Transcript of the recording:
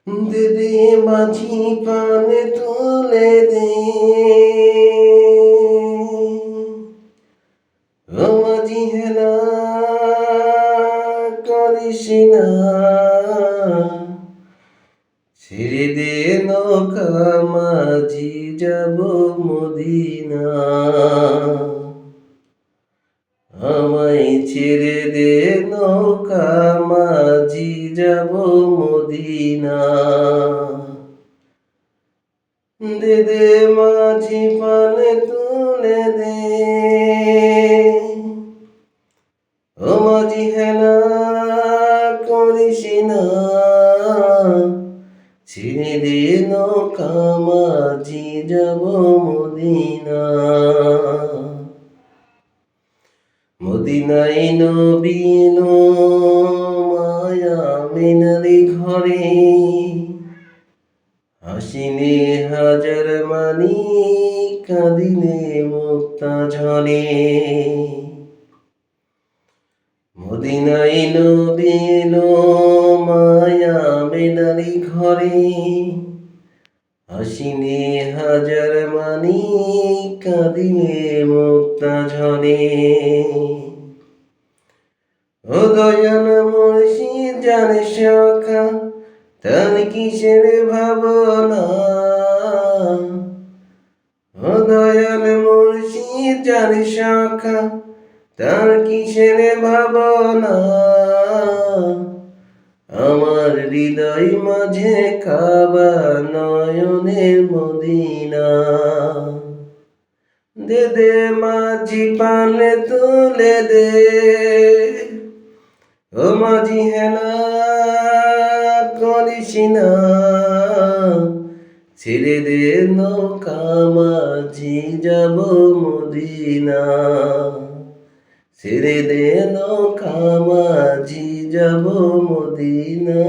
দে দে মাঝি পানে তুলে দে, ও মাঝি হেলা করিস না, ছেড়ে দে নৌকা মাঝি যাব মদিনা। আমায় ছেড়ে দে নৌকা মাঝি যাব মদিনা। দে দে মাঝি পানে তুলে দে, ও মাঝি হেলা করিস না, ছেড়ে দে নৌকা মাঝি যাব মদিনা। মদিনায় নবীন মায়া মিনারি ঘরে, হাসিনে হাজার মানি কাঁদিনে মুক্তা ঝরে। মদিনায় নবীন মায়া মিনারি ঘরে, হাসিনে হাজার মানি কাঁদিনে মুক্তা ঝরে। ও দয়াল মুর্শিদ জানে সখা, তার কিসের ভাবনা। ও দয়াল মুর্শিদ জানে সখা, তার কিসের ভাবনা। আমার হৃদয় মাঝে কাবা নয়নের মদিনা। দে দে মাঝি পানে তুলে দে, ও মাঝি হেলা করিস না, ছেড়ে দে নৌকা মাঝি যাব মদিনা। ছেড়ে দে নৌকা মাঝি যাব মদিনা।